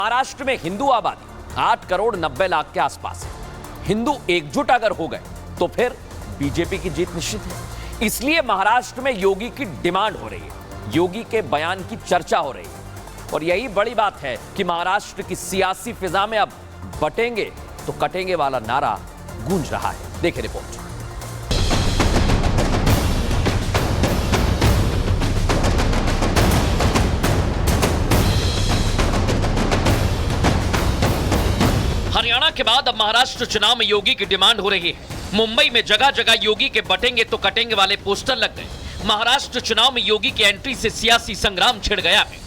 महाराष्ट्र में हिंदू आबादी 8 करोड़ 90 लाख के आसपास है। हिंदू एकजुट अगर हो गए तो फिर बीजेपी की जीत निश्चित है। इसलिए महाराष्ट्र में योगी की डिमांड हो रही है, योगी के बयान की चर्चा हो रही है। और यही बड़ी बात है कि महाराष्ट्र की सियासी फिजा में अब बटेंगे तो कटेंगे वाला नारा गूंज रहा है। देखिए रिपोर्ट। हरियाणा के बाद अब महाराष्ट्र चुनाव में योगी की डिमांड हो रही है। मुंबई में जगह जगह योगी के बटेंगे तो कटेंगे वाले पोस्टर लग गए। महाराष्ट्र चुनाव में योगी की एंट्री से सियासी संग्राम छिड़ गया है।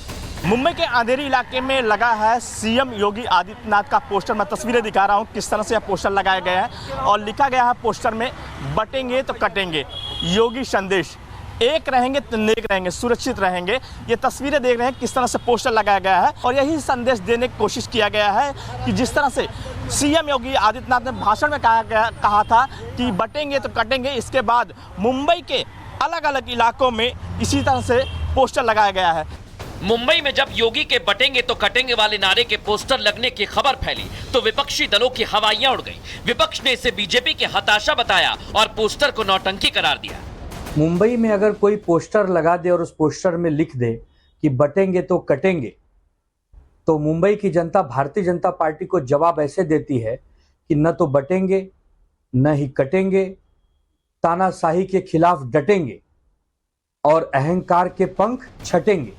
मुंबई के अंधेरी इलाके में लगा है सीएम योगी आदित्यनाथ का पोस्टर। मैं तस्वीरें दिखा रहा हूं किस तरह से यह पोस्टर लगाया गया है और लिखा गया है पोस्टर में, बटेंगे तो कटेंगे, योगी संदेश, एक रहेंगे तो नेक रहेंगे, सुरक्षित रहेंगे। ये तस्वीरें देख रहे हैं किस तरह से पोस्टर लगाया गया है और यही संदेश देने की कोशिश किया गया है कि जिस तरह से सीएम योगी आदित्यनाथ ने भाषण में कहा था कि बटेंगे तो कटेंगे, इसके बाद मुंबई के अलग अलग इलाकों में इसी तरह से पोस्टर लगाया गया है। मुंबई में जब योगी के बटेंगे तो कटेंगे वाले नारे के पोस्टर लगने की खबर फैली तो विपक्षी दलों की हवाइयां उड़ गईं। विपक्ष ने इसे बीजेपी की हताशा बताया और पोस्टर को नौटंकी करार दिया। मुंबई में अगर कोई पोस्टर लगा दे और उस पोस्टर में लिख दे कि बटेंगे तो कटेंगे, तो मुंबई की जनता भारतीय जनता पार्टी को जवाब ऐसे देती है कि न तो बटेंगे न ही कटेंगे, तानाशाही के खिलाफ डटेंगे और अहंकार के पंख छटेंगे।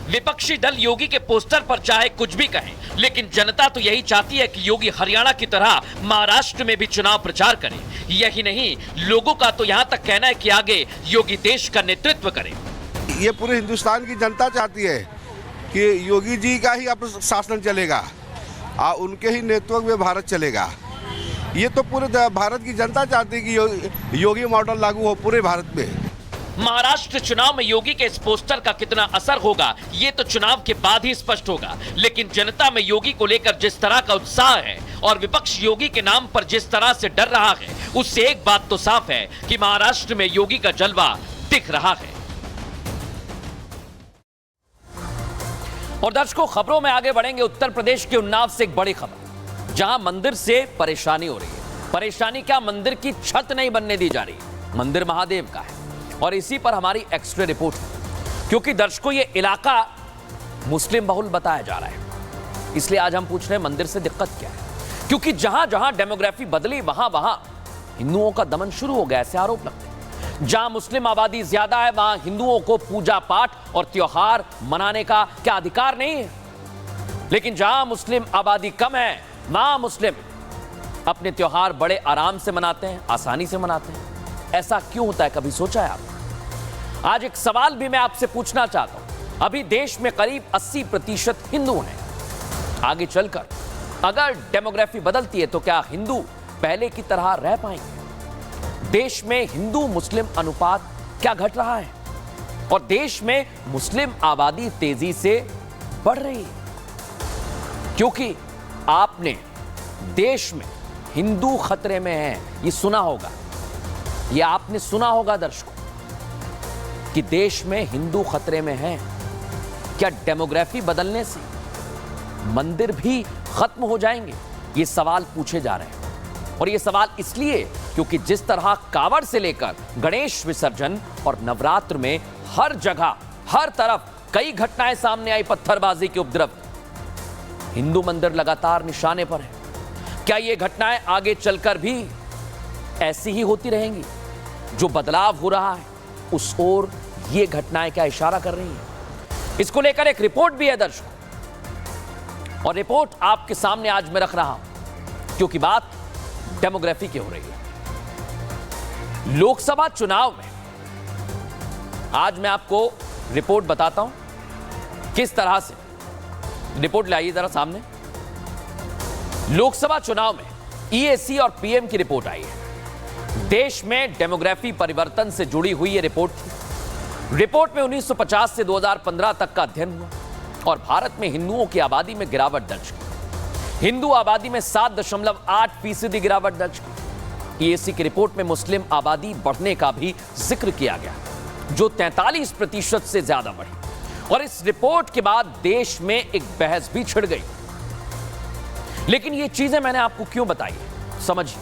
विपक्षी दल योगी के पोस्टर पर चाहे कुछ भी कहें, लेकिन जनता तो यही चाहती है कि योगी हरियाणा की तरह महाराष्ट्र में भी चुनाव प्रचार करें। यही नहीं, लोगों का तो यहाँ तक कहना है कि आगे योगी देश का नेतृत्व करें। ये पूरे हिंदुस्तान की जनता चाहती है कि योगी जी का ही अब शासन चलेगा और उनके ही नेतृत्व में भारत चलेगा। ये तो पूरे भारत की जनता चाहती है कि योगी मॉडल लागू हो पूरे भारत में। महाराष्ट्र चुनाव में योगी के इस पोस्टर का कितना असर होगा ये तो चुनाव के बाद ही स्पष्ट होगा, लेकिन जनता में योगी को लेकर जिस तरह का उत्साह है और विपक्ष योगी के नाम पर जिस तरह से डर रहा है, उससे एक बात तो साफ है कि महाराष्ट्र में योगी का जलवा दिख रहा है। और दर्शकों, खबरों में आगे बढ़ेंगे। उत्तर प्रदेश के उन्नाव से एक बड़ी खबर, जहां मंदिर से परेशानी हो रही है। परेशानी क्या, मंदिर की छत नहीं बनने दी जा रही। मंदिर महादेव का है और इसी पर हमारी एक्स्ट्रा रिपोर्ट है, क्योंकि दर्शकों ये इलाका मुस्लिम बहुल बताया जा रहा है। इसलिए आज हम पूछ रहे हैं मंदिर से दिक्कत क्या है, क्योंकि जहां जहां डेमोग्राफी बदली वहां वहां हिंदुओं का दमन शुरू हो गया, ऐसे आरोप लगते हैं। जहां मुस्लिम आबादी ज्यादा है वहां हिंदुओं को पूजा पाठ और त्योहार मनाने का क्या अधिकार नहीं है, लेकिन जहां मुस्लिम आबादी कम है वहां मुस्लिम अपने त्योहार बड़े आराम से मनाते हैं, आसानी से मनाते हैं। ऐसा क्यों होता है, कभी सोचा है आपने? आज एक सवाल भी मैं आपसे पूछना चाहता हूं। अभी देश में करीब 80% हिंदू हैं। आगे चलकर अगर डेमोग्राफी बदलती है तो क्या हिंदू पहले की तरह रह पाएंगे? देश में हिंदू मुस्लिम अनुपात क्या घट रहा है? और देश में मुस्लिम आबादी तेजी से बढ़ रही है, क्योंकि आपने देश में हिंदू खतरे में है ये सुना होगा। ये आपने सुना होगा दर्शकों कि देश में हिंदू खतरे में हैं। क्या डेमोग्राफी बदलने से मंदिर भी खत्म हो जाएंगे? ये सवाल पूछे जा रहे हैं। और ये सवाल इसलिए क्योंकि जिस तरह कावड़ से लेकर गणेश विसर्जन और नवरात्र में हर जगह हर तरफ कई घटनाएं सामने आई, पत्थरबाजी के उपद्रव, हिंदू मंदिर लगातार निशाने पर है। क्या ये घटनाएं आगे चलकर भी ऐसी ही होती रहेंगी? जो बदलाव हो रहा है उस ओर ये घटनाएं क्या इशारा कर रही हैं? इसको लेकर एक रिपोर्ट भी है दर्शकों, और रिपोर्ट आपके सामने आज मैं रख रहा हूं क्योंकि बात डेमोग्राफी की हो रही है। लोकसभा चुनाव में आज मैं आपको रिपोर्ट बताता हूं किस तरह से। रिपोर्ट लाइए जरा सामने। लोकसभा चुनाव में ईएसी और पीएम की रिपोर्ट आई है। देश में डेमोग्राफी परिवर्तन से जुड़ी हुई ये रिपोर्ट थी। रिपोर्ट में 1950 से 2015 तक का अध्ययन हुआ और भारत में हिंदुओं की आबादी में गिरावट दर्ज की। हिंदू आबादी में 7.8% गिरावट दर्ज की। ईएसी की रिपोर्ट में मुस्लिम आबादी बढ़ने का भी जिक्र किया गया, जो 43% से ज्यादा बढ़ी। और इस रिपोर्ट के बाद देश में एक बहस भी छिड़ गई लेकिन ये चीजें मैंने आपको क्यों बताई समझिए,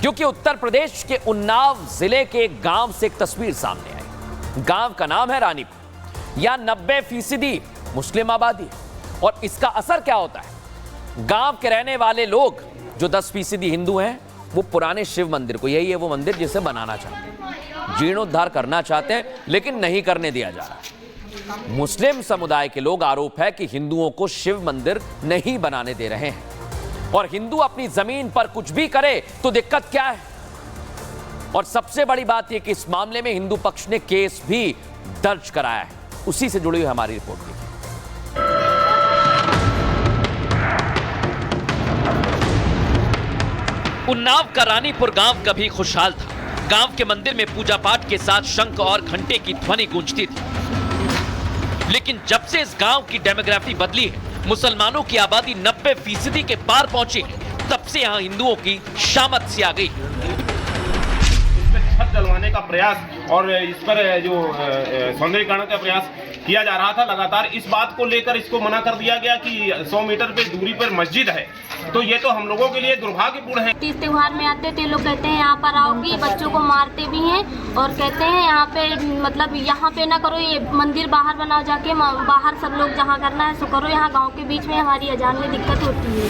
क्योंकि उत्तर प्रदेश के उन्नाव जिले के एक गांव से एक तस्वीर सामने आई। गांव का नाम है रानीपुर। यहां 90% मुस्लिम आबादी है। और इसका असर क्या होता है, गांव के रहने वाले लोग जो 10% हिंदू हैं, वो पुराने शिव मंदिर को, यही है वो मंदिर जिसे बनाना चाहते हैं, जीर्णोद्धार करना चाहते हैं, लेकिन नहीं करने दिया जा रहा। मुस्लिम समुदाय के लोग आरोप है कि हिंदुओं को शिव मंदिर नहीं बनाने दे रहे हैं, और हिंदू अपनी जमीन पर कुछ भी करे तो दिक्कत क्या है। और सबसे बड़ी बात यह कि इस मामले में हिंदू पक्ष ने केस भी दर्ज कराया है। उसी से जुड़ी हुई हमारी रिपोर्ट देखिए। उन्नाव का रानीपुर गांव कभी खुशहाल था। गांव के मंदिर में पूजा पाठ के साथ शंख और घंटे की ध्वनि गूंजती थी। लेकिन जब से इस गांव की डेमोग्राफी बदली है, मुसलमानों की आबादी 90% के पार पहुंची है, तब से यहां हिंदुओं की शामत सी आ गई। छत जलवाने का प्रयास और इस पर जो सौंदर्यीकरण का प्रयास किया जा रहा था लगातार, इस बात को लेकर इसको मना कर दिया गया कि 100 मीटर पे दूरी पर मस्जिद है, तो ये तो हम लोगों के लिए दुर्भाग्यपूर्ण है। तीज त्योहार में आते थे लोग, कहते हैं यहाँ पर आओगी, बच्चों को मारते भी हैं और कहते हैं यहाँ पे मतलब यहाँ पे ना करो, ये मंदिर बाहर बनाओ, जाके बाहर सब लोग जहाँ करना है सो करो, यहाँ गाँव के बीच में हमारी अजान में दिक्कत होती है।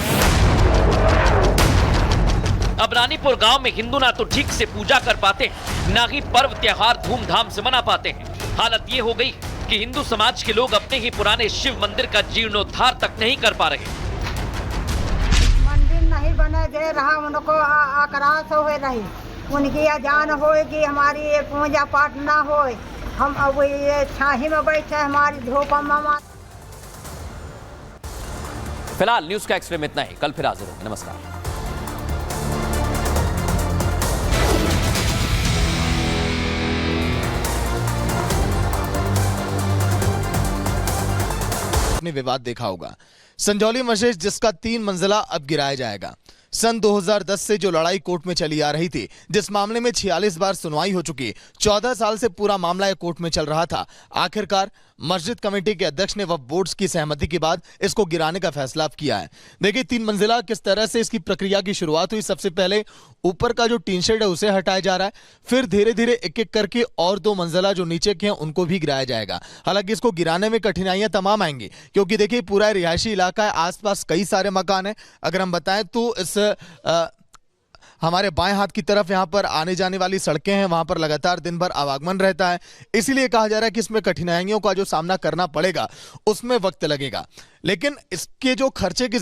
अब रानीपुर गांव में हिंदू ना तो ठीक से पूजा कर पाते हैं, ना ही पर्व त्योहार धूमधाम से मना पाते हैं। हालत ये हो गई कि हिंदू समाज के लोग अपने ही पुराने शिव मंदिर का जीर्णोद्धार तक नहीं कर पा रहे। मंदिर नहीं बने दे रहा, उनको आक्राश हो रही, उनकी अजान होगी, हमारी ये पूजा पाठ ना हो, हम अब ये छाही में बैठे हमारी धूप में। फिलहाल न्यूज का एक्सट्रीम इतना ही, कल फिर हाजिर होंगे। नमस्कार। विवाद देखा होगा, संजौली मस्जिद जिसका 3 मंजिला अब गिराया जाएगा। सन 2010 से जो लड़ाई कोर्ट में चली आ रही थी, जिस मामले में 46 बार सुनवाई हो चुकी, 14 साल से पूरा मामला कोर्ट में चल रहा था, आखिरकार मस्जिद कमेटी के अध्यक्ष ने वक्फ बोर्ड की सहमति के बाद इसको गिराने का फैसला किया है। देखिए 3 मंजिला किस तरह से इसकी प्रक्रिया की शुरुआत हुई। सबसे पहले ऊपर का जो टीन शेड है उसे हटाया जा रहा है, फिर धीरे धीरे एक एक करके और 2 मंजिला जो नीचे के हैं उनको भी गिराया जाएगा। हालांकि इसको गिराने में कठिनाइयां तमाम आएंगी, क्योंकि देखिए पूरा रिहायशी इलाका है, आसपास कई सारे मकान हैं। अगर हम बताएं तो इस हमारे बाएं हाथ की तरफ यहां पर आने जाने वाली सड़कें हैं, वहां पर लगातार दिन भर आवागमन रहता है, इसीलिए कहा जा रहा है कि इसमें कठिनाइयों का जो सामना करना पड़ेगा उसमें वक्त लगेगा। लेकिन इसके जो खर्चे की